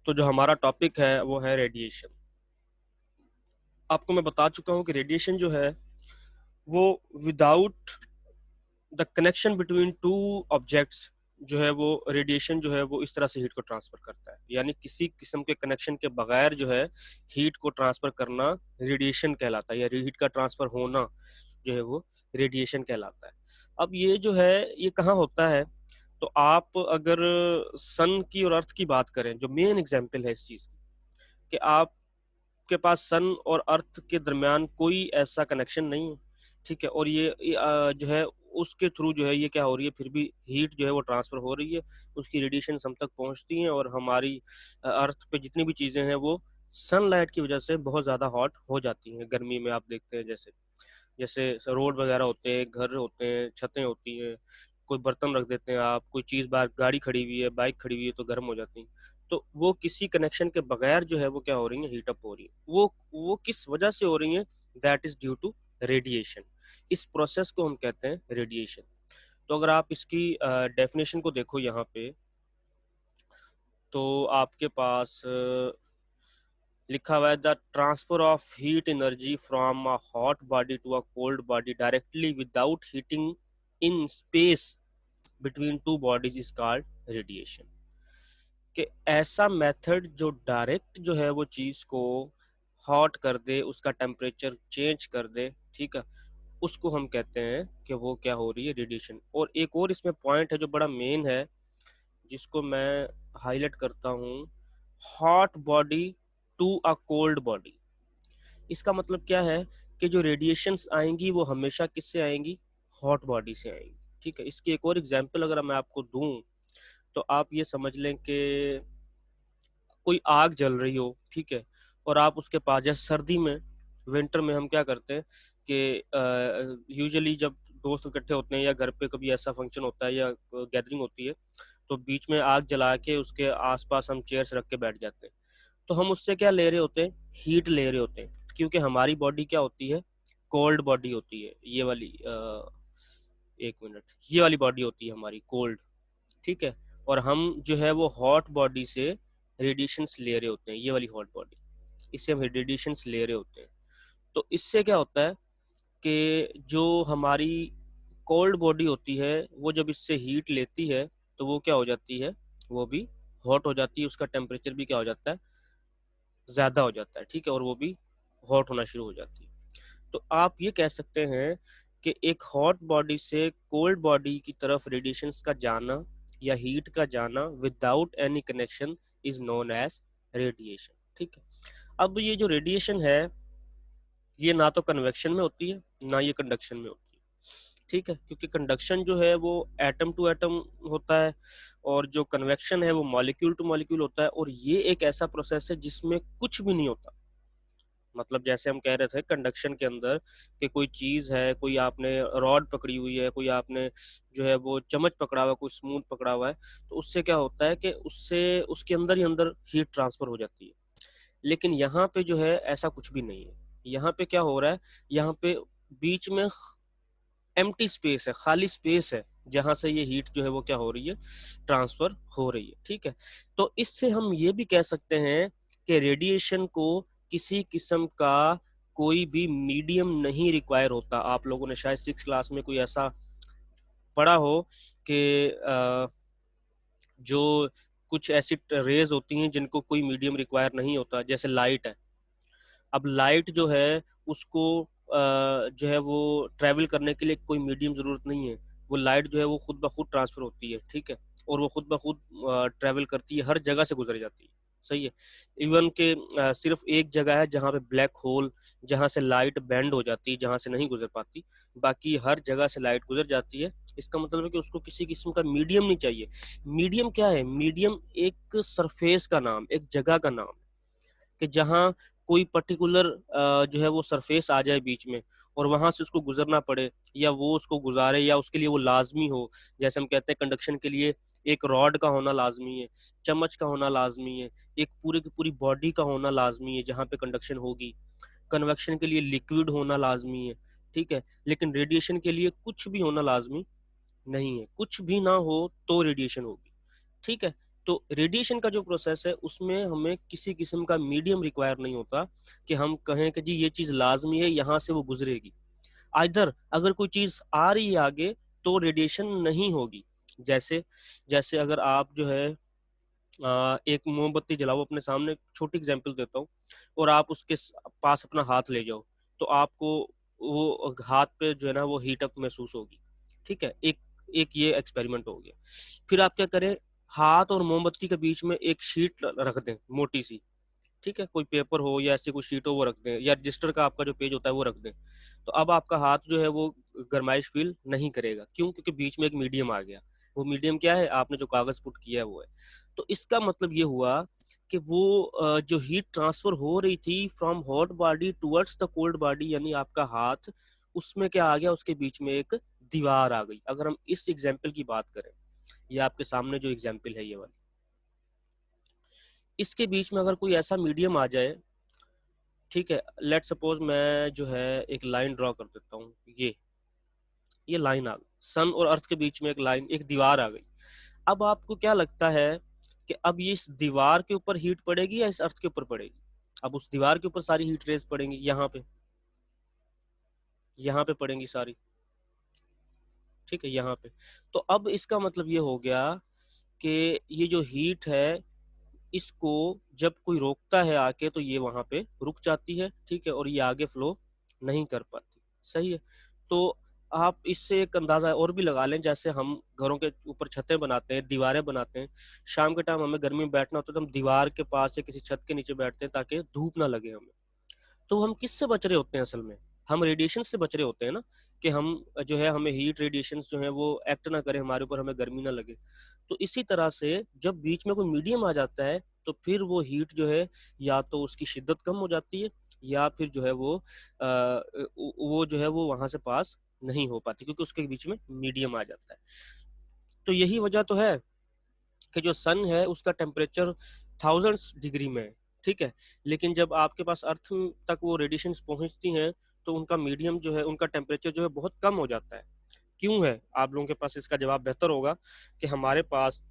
तो जो हमारा टॉपिक है वो है रेडिएशन। आपको मैं बता चुका हूँ कि रेडिएशन जो है वो without the connection between two objects जो है वो रेडिएशन जो है वो इस तरह से हीट को ट्रांसफर करता है, यानी किसी किस्म के कनेक्शन के बगैर जो है हीट को ट्रांसफर करना रेडिएशन कहलाता है, या हीट का ट्रांसफर होना जो है वो रेडिएशन कहलाता है। अब ये जो है ये कहाँ होता है, तो आप अगर सन की और अर्थ की बात करें, जो मेन एग्जाम्पल है इस चीज की, कि आपके पास सन और अर्थ के दरमियान कोई ऐसा कनेक्शन नहीं है, ठीक है, और ये जो है उसके थ्रू जो है ये क्या हो रही है, फिर भी हीट जो है वो ट्रांसफर हो रही है, उसकी रेडिएशन हम तक पहुंचती हैं, और हमारी अर्थ पे जितनी भी चीजें हैं वो सनलाइट की वजह से बहुत ज्यादा हॉट हो जाती हैं। गर्मी में आप देखते हैं जैसे जैसे रोड वगैरह होते हैं, घर होते हैं, छतें होती हैं, कोई बर्तन रख देते हैं आप, कोई चीज बाहर, गाड़ी खड़ी हुई है, बाइक खड़ी हुई है तो गर्म हो जाती है। तो वो किसी कनेक्शन के बगैर जो है वो क्या हो रही है, हीट अप हो रही है। वो किस वजह से हो रही है, that is due to radiation. इस प्रोसेस को हम कहते हैं रेडिएशन। तो अगर आप इसकी डेफिनेशन को देखो यहाँ पे, तो आपके पास लिखा हुआ है the transfer of heat energy from a hot body to a cold body directly without heating in space between two bodies is called radiation. कि ऐसा मेथड जो डायरेक्ट जो है वो चीज को हॉट कर दे, उसका टेम्परेचर चेंज कर दे, ठीक है, उसको हम कहते हैं कि वो क्या हो रही है, रेडिएशन। और एक और इसमें पॉइंट है जो बड़ा मेन है, जिसको मैं हाईलाइट करता हूँ, hot body to a cold body. इसका मतलब क्या है कि जो रेडिएशंस आएंगी वो हमेशा किससे आएंगी, हॉट बॉडी से आएंगी, ठीक है। इसकी एक और एग्जांपल अगर मैं आपको दूं, तो आप ये समझ लें कि कोई आग जल रही हो, ठीक है, और आप उसके पास, जैसे सर्दी में, विंटर में हम क्या करते हैं कि यूजुअली जब दोस्त इकट्ठे होते हैं या घर पे कभी ऐसा फंक्शन होता है या गैदरिंग होती है, तो बीच में आग जला के उसके आसपास हम चेयर्स रख के बैठ जाते हैं। तो हम उससे क्या ले रहे होते हैं, हीट ले रहे होते हैं, क्योंकि हमारी बॉडी क्या होती है, कोल्ड बॉडी होती है, ये वाली एक मिनट, ये वाली बॉडी होती है हमारी कोल्ड, ठीक है, और हम जो है वो हॉट बॉडी से रेडिएशंस ले रहे होते हैं, ये वाली हॉट बॉडी, इससे हम रेडिएशंस ले रहे होते हैं। तो इससे क्या होता है कि जो हमारी कोल्ड बॉडी होती है वो जब इससे हीट लेती है तो वो क्या हो जाती है, वो भी हॉट हो जाती है, उसका टेम्परेचर भी क्या हो जाता है, ज्यादा हो जाता है, ठीक है, और वो भी हॉट होना शुरू हो जाती है। तो आप ये कह सकते हैं कि एक हॉट बॉडी से कोल्ड बॉडी की तरफ रेडिएशंस का जाना या हीट का जाना without any connection is known as radiation, ठीक है। अब ये जो रेडिएशन है ये ना तो कन्वेक्शन में होती है ना ये कंडक्शन में होती है, ठीक है, क्योंकि कंडक्शन जो है वो एटम टू एटम होता है, और जो कन्वेक्शन है वो मॉलिक्यूल टू मॉलिक्यूल होता है, और ये एक ऐसा प्रोसेस है जिसमें कुछ भी नहीं होता। मतलब जैसे हम कह रहे थे कंडक्शन के अंदर कि कोई चीज है, कोई आपने रॉड पकड़ी हुई है, कोई आपने जो है वो चम्मच पकड़ा हुआ है, कोई स्मूथ पकड़ा हुआ है, तो उससे क्या होता है कि उससे उसके अंदर ही अंदर हीट ट्रांसफर हो जाती है। लेकिन यहाँ पे जो है ऐसा कुछ भी नहीं है। यहाँ पे क्या हो रहा है, यहाँ पे बीच में एम्प्टी स्पेस है, खाली स्पेस है, जहां से ये हीट जो है वो क्या हो रही है, ट्रांसफर हो रही है, ठीक है। तो इससे हम ये भी कह सकते हैं कि रेडिएशन को किसी किस्म का कोई भी मीडियम नहीं रिक्वायर होता। आप लोगों ने शायद 6 क्लास में कोई ऐसा पढ़ा हो कि जो कुछ ऐसी रेज होती हैं जिनको कोई मीडियम रिक्वायर नहीं होता, जैसे लाइट है। अब लाइट जो है उसको जो है वो ट्रैवल करने के लिए कोई मीडियम जरूरत नहीं है, वो लाइट जो है वो खुद ब खुद ट्रांसफर होती है, ठीक है, और वो खुद ब खुद ट्रैवल करती है, हर जगह से गुजर जाती है, सही है। इवन के सिर्फ एक जगह है जहाँ पे ब्लैक होल, जहाँ से लाइट बेंड हो जाती है, जहाँ से नहीं गुजर पाती, बाकी हर जगह से लाइट गुजर जाती है। इसका मतलब है कि उसको किसी किस्म का मीडियम नहीं चाहिए। मीडियम क्या है, मीडियम एक सरफेस का नाम, एक जगह का नाम, कि जहाँ कोई पर्टिकुलर जो है वो सरफेस आ जाए बीच में, और वहां से उसको गुजरना पड़े, या वो उसको गुजारे, या उसके लिए वो लाजमी हो। जैसे हम कहते हैं कंडक्शन के लिए एक रॉड का होना लाजमी है, चम्मच का होना लाजमी है, एक पूरे की पूरी बॉडी का होना लाजमी है जहाँ पे कंडक्शन होगी। कन्वेक्शन के लिए लिक्विड होना लाजमी है, ठीक है, लेकिन रेडिएशन के लिए कुछ भी होना लाजमी नहीं है, कुछ भी ना हो तो रेडिएशन होगी, ठीक है। तो रेडिएशन का जो प्रोसेस है उसमें हमें किसी किस्म का मीडियम रिक्वायर नहीं होता कि हम कहें कि जी ये चीज लाजमी है, यहाँ से वो गुजरेगी। आइदर अगर कोई चीज आ रही है आगे तो रेडिएशन नहीं होगी। जैसे जैसे अगर आप जो है एक मोमबत्ती जलाओ अपने सामने, छोटी एग्जांपल देता हूँ, और आप उसके पास अपना हाथ ले जाओ, तो आपको वो हाथ पे जो है ना वो हीट अप महसूस होगी। ठीक है, एक एक ये एक्सपेरिमेंट हो गया। फिर आप क्या करें, हाथ और मोमबत्ती के बीच में एक शीट रख दें मोटी सी। ठीक है, कोई पेपर हो या ऐसी कोई शीट हो वो रख दें, या रजिस्टर का आपका जो पेज होता है वो रख दें। तो अब आपका हाथ जो है वो गर्माइश फील नहीं करेगा। क्यों? क्योंकि बीच में एक मीडियम आ गया। वो मीडियम क्या है? आपने जो कागज पुट किया है वो है। तो इसका मतलब ये हुआ कि वो जो हीट ट्रांसफर हो रही थी from hot body towards the cold body, यानी आपका हाथ, उसमें क्या आ गया, उसके बीच में एक दीवार आ गई। अगर हम इस एग्जाम्पल की बात करें, ये आपके सामने जो एग्जाम्पल है ये वाली, इसके बीच में अगर कोई ऐसा मीडियम आ जाए, ठीक है, लेट सपोज मैं जो है एक लाइन ड्रॉ कर देता हूँ, ये लाइन आ गई, सन और अर्थ के बीच में एक लाइन, एक दीवार आ गई। अब आपको क्या लगता है कि अब ये इस दीवार के ऊपर हीट पड़ेगी या इस अर्थ के ऊपर पड़ेगी? अब उस दीवार के ऊपर सारी हीट रेज पड़ेंगी, यहाँ पे पड़ेंगी सारी। ठीक है, यहाँ पे। तो अब इसका मतलब ये हो गया कि ये जो हीट है, इसको जब कोई रोकता है आके तो ये वहां पे रुक जाती है। ठीक है, और ये आगे फ्लो नहीं कर पाती। सही है। तो आप इससे एक अंदाजा और भी लगा लें, जैसे हम घरों के ऊपर छतें बनाते हैं, दीवारें बनाते हैं, शाम के टाइम हमें गर्मी में बैठना होता है तो हम दीवार के पास या किसी छत के नीचे बैठते हैं ताकि धूप ना लगे हमें। तो हम किससे बच रहे होते हैं असल में? हम रेडिएशन से बच रहे होते हैं ना, कि हम जो है हमें हीट रेडिएशन जो है वो एक्ट ना करे हमारे ऊपर, हमें गर्मी ना लगे। तो इसी तरह से जब बीच में कोई मीडियम आ जाता है तो फिर वो हीट जो है या तो उसकी शिद्दत कम हो जाती है, या फिर जो है वो जो है वो वहां से पास नहीं हो पाती, क्योंकि उसके बीच में मीडियम आ जाता है। तो यही वजह तो है कि जो सन है उसका टेम्परेचर थाउजेंड्स डिग्री में है। ठीक है, लेकिन जब आपके पास अर्थ तक वो रेडिएशन पहुंचती हैं तो उनका मीडियम जो है, उनका टेम्परेचर जो है बहुत कम हो जाता है। क्यों है? आप लोगों के पास इसका जवाब बेहतर होगा कि हमारे पास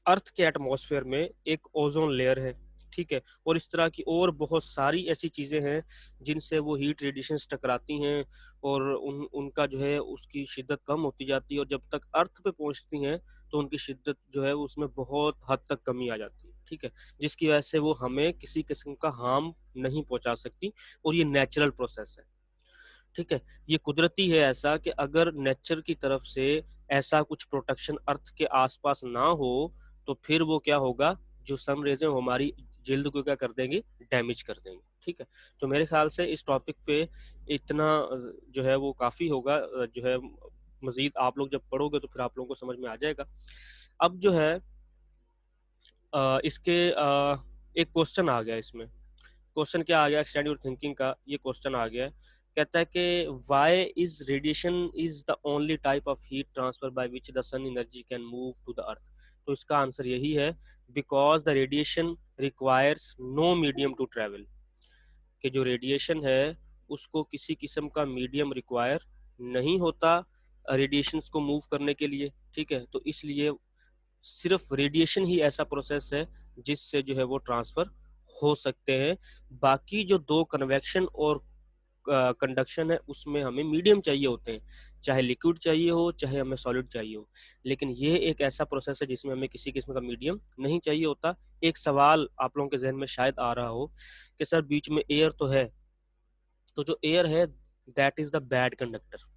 अर्थ के एटमॉस्फेयर में एक ओजोन लेयर है। ठीक है, और इस तरह की और बहुत सारी ऐसी चीजें हैं जिनसे वो हीट रेडिएशन टकराती हैं, और उनका जो है उसकी शिद्दत कम होती जाती है, और जब तक अर्थ पे पहुंचती हैं तो उनकी शिद्दत जो है उसमें बहुत हद तक कमी आ जाती है। ठीक है, जिसकी वजह से वो हमें किसी किस्म का हार्म नहीं पहुंचा सकती, और ये नेचुरल प्रोसेस है। ठीक है, ये कुदरती है ऐसा कि अगर नेचर की तरफ से ऐसा कुछ प्रोटेक्शन अर्थ के आसपास ना हो तो फिर वो क्या होगा, जो सन रेज है वो हमारी जल्द को क्या कर देंगे, डैमेज कर देंगे। ठीक है, तो मेरे ख्याल से इस टॉपिक पे इतना जो है वो काफी होगा। जो है मजीद आप लोग जब पढ़ोगे तो फिर आप लोगों को समझ में आ जाएगा। अब जो है इसके एक क्वेश्चन आ गया इसमें। क्वेश्चन क्या आ गया, एक्सटेंड योर थिंकिंग का ये क्वेश्चन आ गया है। कहता है कि why is radiation is the only type of heat transfer by which the sun energy can move to the earth. तो इसका आंसर यही है, because the radiation requires no medium to travel. कि जो रेडिएशन है उसको किसी किस्म का मीडियम रिक्वायर नहीं होता रेडिएशंस को मूव करने के लिए। ठीक है, तो इसलिए सिर्फ रेडिएशन ही ऐसा प्रोसेस है जिससे जो है वो ट्रांसफर हो सकते हैं। बाकी जो दो कन्वेक्शन और कंडक्शन है उसमें हमें मीडियम चाहिए होते हैं, चाहे लिक्विड चाहिए हो चाहे हमें सॉलिड चाहिए हो। लेकिन ये एक ऐसा प्रोसेस है जिसमें हमें किसी किस्म का मीडियम नहीं चाहिए होता। एक सवाल आप लोगों के जहन में शायद आ रहा हो कि सर बीच में एयर तो है, तो जो एयर है that is the bad conductor.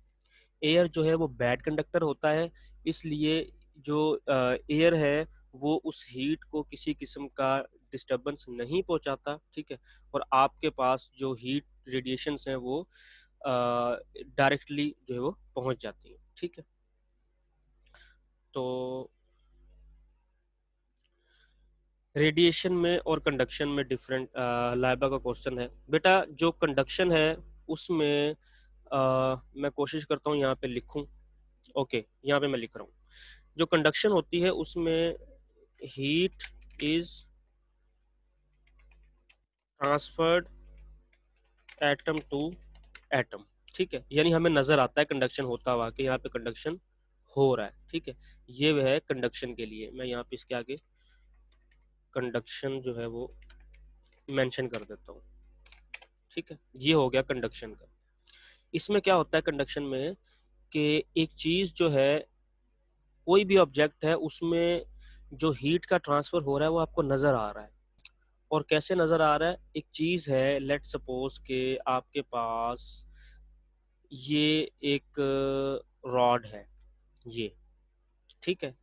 Air जो है वो बैड कंडक्टर होता है, इसलिए जो एयर है वो उस हीट को किसी किस्म का डिस्टरबेंस नहीं पहुंचाता। ठीक है, और आपके पास जो हीट रेडिएशंस हैं वो डायरेक्टली जो है वो पहुंच जाती हैं। ठीक है, तो रेडिएशन में और कंडक्शन में डिफरेंट लाइबा का क्वेश्चन है बेटा। जो कंडक्शन है उसमें मैं कोशिश करता हूँ यहाँ पे लिखूं। ओके, यहाँ पे मैं लिख रहा हूँ। जो कंडक्शन होती है उसमें heat is transferred atom to atom. ठीक है, यानी हमें नजर आता है कंडक्शन होता हुआ कि यहाँ पे कंडक्शन हो रहा है। ठीक है, ये वह है कंडक्शन के लिए। मैं यहाँ पे इसके आगे कंडक्शन जो है वो मेंशन कर देता हूँ। ठीक है, ये हो गया कंडक्शन का। इसमें क्या होता है कंडक्शन में कि एक चीज जो है, कोई भी ऑब्जेक्ट है उसमें जो हीट का ट्रांसफर हो रहा है वो आपको नजर आ रहा है। और कैसे नजर आ रहा है? एक चीज है, लेट सपोज के आपके पास ये एक रॉड है, ये ठीक है।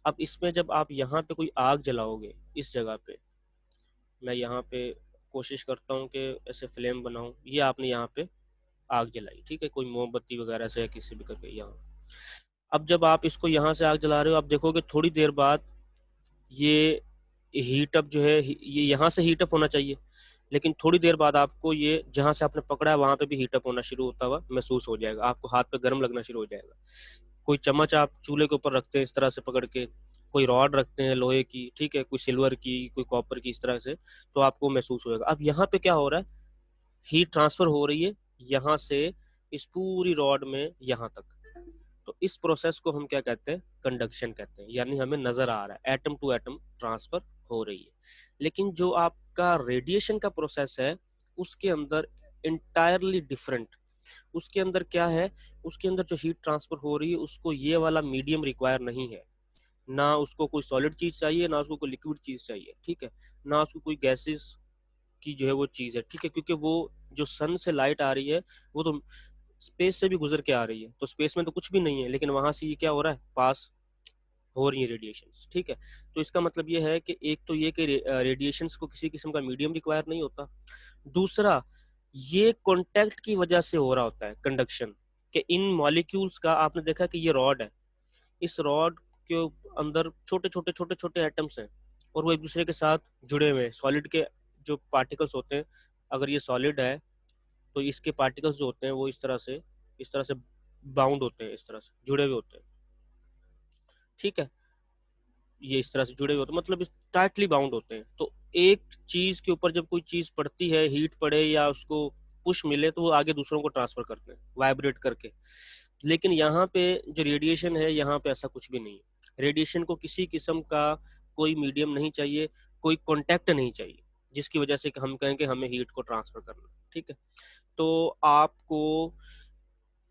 अब इसमें जब आप यहाँ पे कोई आग जलाओगे, इस जगह पे मैं यहाँ पे कोशिश करता हूँ कि ऐसे फ्लेम बनाऊं, ये आपने यहाँ पे आग जलाई, ठीक है, कोई मोमबत्ती वगैरह से या किसी भी करके यहाँ। अब जब आप इसको यहाँ से आग जला रहे हो, आप देखोगे थोड़ी देर बाद ये हीट अप जो है, ये यहाँ से हीट अप होना चाहिए, लेकिन थोड़ी देर बाद आपको ये जहाँ से आपने पकड़ा है वहां पे भी हीट अप होना शुरू होता हुआ महसूस हो जाएगा, आपको हाथ पे गर्म लगना शुरू हो जाएगा। कोई चम्मच आप चूल्हे के ऊपर रखते हैं इस तरह से पकड़ के, कोई रॉड रखते हैं लोहे की, ठीक है, कोई सिल्वर की, कोई कॉपर की, इस तरह से, तो आपको महसूस होगा। अब यहाँ पे क्या हो रहा है, हीट ट्रांसफर हो रही है यहाँ से इस पूरी रॉड में यहाँ तक। तो इस प्रोसेस को हम क्या कहते हैं? कंडक्शन कहते हैं। यानी हमें नजर आ रहा है एटम टू एटम ट्रांसफर हो रही है। लेकिन जो आपका रेडिएशन का प्रोसेस है उसके अंदर इंटायरली डिफरेंट। उसके अंदर क्या है? उसके अंदर जो हीट ट्रांसफर हो रही है उसको ये वाला मीडियम रिक्वायर नहीं है। ना उसको कोई सॉलिड चीज चाहिए, ना उसको कोई लिक्विड चीज चाहिए, ठीक है, ना उसको कोई गैसेस की जो है वो चीज है, ठीक है, क्योंकि वो जो सन से लाइट आ रही है वो तो स्पेस से भी गुजर के आ रही है, तो स्पेस में तो कुछ भी नहीं है, लेकिन वहां से ये क्या हो रहा है, पास हो रही है रेडिएशंस, ठीक है। तो इसका मतलब ये है कि एक तो ये कि रेडिएशंस को किसी किस्म का मीडियम रिक्वायर नहीं होता। दूसरा, ये कॉन्टैक्ट की वजह से हो रहा होता है कंडक्शन, कि इन मॉलिक्यूल्स का, आपने देखा कि ये रॉड है, इस रॉड के अंदर छोटे छोटे छोटे छोटे एटम्स हैं और वो एक दूसरे के साथ जुड़े हुए हैं। सॉलिड के जो पार्टिकल्स होते हैं, अगर ये सॉलिड है तो इसके पार्टिकल्स जो होते हैं वो इस तरह से बाउंड होते हैं, इस तरह से जुड़े हुए होते हैं, ठीक है, ये इस तरह से जुड़े हुए होते हैं, मतलब इस टाइटली बाउंड होते हैं। तो एक चीज के ऊपर जब कोई चीज पड़ती है, हीट पड़े या उसको पुश मिले, तो वो आगे दूसरों को ट्रांसफर करते हैं वाइब्रेट करके। लेकिन यहाँ पे जो रेडिएशन है, यहाँ पे ऐसा कुछ भी नहीं है। रेडिएशन को किसी किस्म का कोई मीडियम नहीं चाहिए, कोई कॉन्टैक्ट नहीं चाहिए, जिसकी वजह से हम कहें कि हमें हीट को ट्रांसफर करना, ठीक है। तो आपको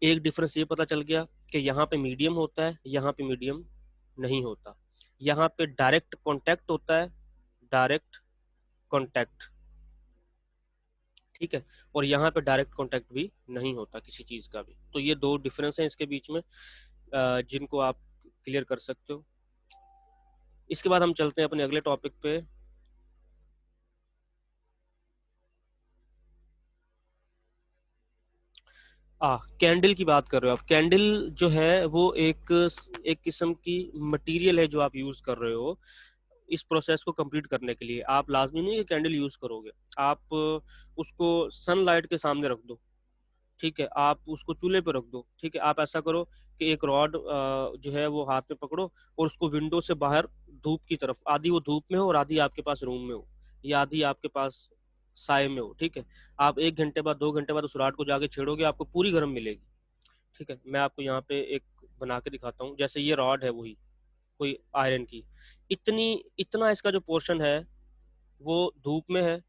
एक डिफरेंस ये पता चल गया कि यहाँ पे मीडियम होता है, यहाँ पे मीडियम नहीं होता। यहाँ पे डायरेक्ट कांटेक्ट होता है, डायरेक्ट कांटेक्ट, ठीक है, और यहाँ पे डायरेक्ट कांटेक्ट भी नहीं होता किसी चीज का भी। तो ये दो डिफरेंस हैं इसके बीच में, जिनको आप क्लियर कर सकते हो। इसके बाद हम चलते हैं अपने अगले टॉपिक पे। कैंडल की बात कर रहे हो आप। कैंडल जो है वो एक किस्म की मटेरियल है जो आप यूज कर रहे हो इस प्रोसेस को कंप्लीट करने के लिए। आप लाजमी नहीं है कैंडल यूज करोगे, आप उसको सनलाइट के सामने रख दो, ठीक है, आप उसको चूल्हे पे रख दो, ठीक है। आप ऐसा करो कि एक रॉड जो है वो हाथ में पकड़ो और उसको विंडो से बाहर धूप की तरफ, आधी वो धूप में हो और आधी आपके पास रूम में हो, या आधी आपके पास साए में हो, ठीक है। आप 1 घंटे बाद 2 घंटे बाद उस रॉड को जाके छेड़ोगे, आपको पूरी गर्म मिलेगी, ठीक है। मैं आपको यहाँ पे एक बना के दिखाता हूँ। जैसे ये रॉड है, वही कोई आयरन की, इतनी इतना इसका जो पोर्शन है वो धूप में है,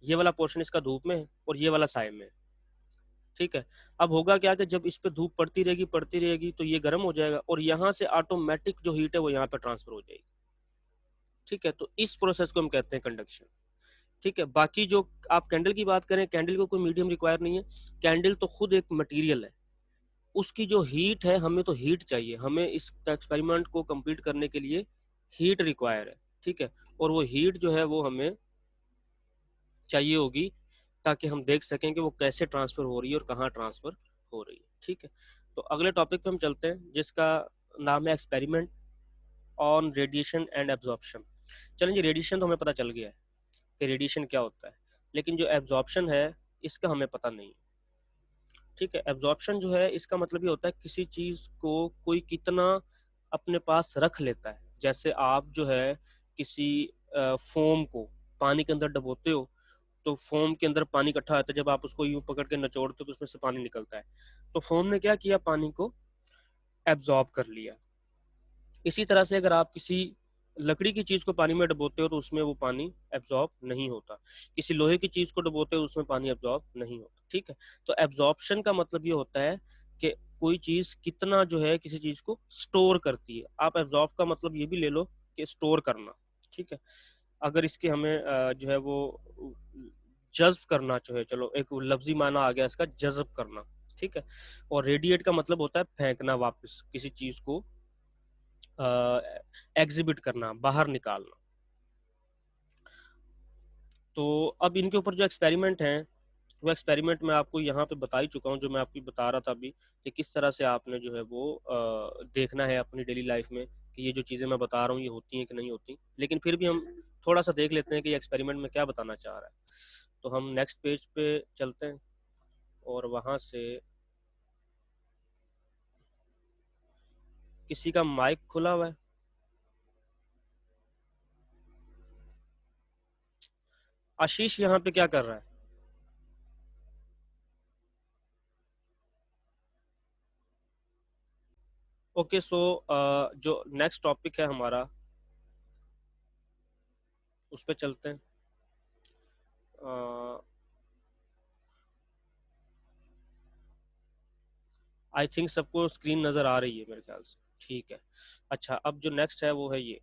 ये वाला पोर्शन इसका धूप में है और ये वाला साए में है, ठीक है। अब होगा क्या कि जब इस पे धूप पड़ती रहेगी तो ये गर्म हो जाएगा और यहाँ से ऑटोमेटिक जो हीट है वो यहाँ पे ट्रांसफर हो जाएगी, ठीक है। तो इस प्रोसेस को हम कहते हैं कंडक्शन, ठीक है। बाकी जो आप कैंडल की बात करें, कैंडल को कोई मीडियम रिक्वायर नहीं है। कैंडल तो खुद एक मटेरियल है, उसकी जो हीट है, हमें तो हीट चाहिए, हमें इस एक्सपेरिमेंट को कंप्लीट करने के लिए हीट रिक्वायर है, ठीक है। और वो हीट जो है वो हमें चाहिए होगी ताकि हम देख सकें कि वो कैसे ट्रांसफर हो रही है और कहाँ ट्रांसफर हो रही है, ठीक है। तो अगले टॉपिक पे हम चलते हैं जिसका नाम है experiment on radiation and absorption. चलेंगे, रेडिएशन तो हमें पता चल गया है कि रेडिएशन क्या होता है, लेकिन जो एब्जॉर्प्शन है इसका हमें पता नहीं है, ठीक है। एब्जॉर्प्शन जो है इसका मतलब ये होता है किसी चीज को कोई कितना अपने पास रख लेता है। जैसे आप जो है किसी फोम को पानी के अंदर डबोते हो, तो फोम के अंदर पानी इकट्ठा होता है, जब आप उसको यूं पकड़ के नचोड़ते हो तो उसमें से पानी निकलता है। तो फोम ने क्या किया, पानी को एब्जॉर्ब कर लिया। इसी तरह से अगर आप किसी लकड़ी की चीज को पानी में डुबोते हो तो उसमें वो पानी एब्जॉर्ब नहीं होता, किसी लोहे की चीज को डुबोते हो उसमें पानी एब्जॉर्ब नहीं होता, ठीक है। तो एब्जॉर्प्शन का मतलब ये होता है कि कोई चीज कितना जो है किसी चीज को स्टोर करती है। आप एब्जॉर्ब का मतलब ये भी ले लो कि स्टोर करना, ठीक है। अगर इसके हमें जो है वो जज्ब करना जो है, चलो एक लफ्जी माना आ गया इसका, जज्ब करना, ठीक है। और रेडिएट का मतलब होता है फेंकना, वापस किसी चीज को एग्जिबिट करना, बाहर निकालना। तो अब इनके ऊपर जो एक्सपेरिमेंट हैं वो एक्सपेरिमेंट मैं आपको यहाँ पे बता ही चुका हूँ, जो मैं आपको बता रहा था अभी, कि किस तरह से आपने जो है वो देखना है अपनी डेली लाइफ में कि ये जो चीज़ें मैं बता रहा हूँ ये होती हैं कि नहीं होती। लेकिन फिर भी हम थोड़ा सा देख लेते हैं कि ये एक्सपेरिमेंट में क्या बताना चाह रहा है। तो हम नेक्स्ट पेज पे चलते हैं और वहाँ से किसी का माइक खुला हुआ है। आशीष यहाँ पे क्या कर रहा है? ओके, सो जो नेक्स्ट टॉपिक है हमारा उस पर चलते हैं। आई थिंक सबको स्क्रीन नज़र आ रही है मेरे ख्याल से, ठीक है। अच्छा, अब जो नेक्स्ट है वो है ये।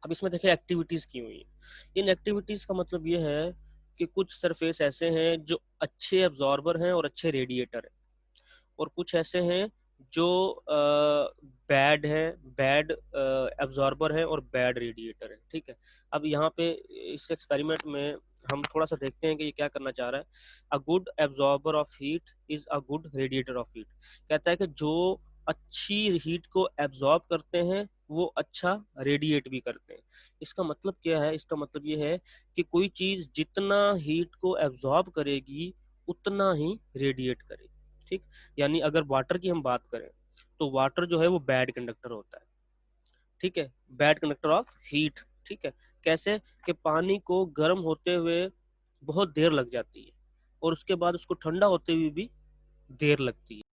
अब इसमें देखिए एक्टिविटीज़ की हुई है। इन एक्टिविटीज़ का मतलब ये है कि कुछ सरफेस ऐसे हैं जो अच्छे एब्जॉर्बर हैं और अच्छे रेडिएटर हैं, और कुछ ऐसे हैं जो बैड है, बैड एब्जॉर्बर है और बैड रेडिएटर है, ठीक है। अब यहाँ पे इस एक्सपेरिमेंट में हम थोड़ा सा देखते हैं कि ये क्या करना चाह रहा है। A good absorber of heat is a good radiator of heat. कहता है कि जो अच्छी हीट को एब्जॉर्ब करते हैं वो अच्छा रेडिएट भी करते हैं। इसका मतलब क्या है? इसका मतलब ये है कि कोई चीज जितना हीट को एब्जॉर्ब करेगी उतना ही रेडिएट करेगी, ठीक। यानी अगर वाटर की हम बात करें तो वाटर जो है वो बैड कंडक्टर होता है, ठीक है, बैड कंडक्टर ऑफ हीट, ठीक है। कैसे? कि पानी को गर्म होते हुए बहुत देर लग जाती है और उसके बाद उसको ठंडा होते हुए भी देर लगती है।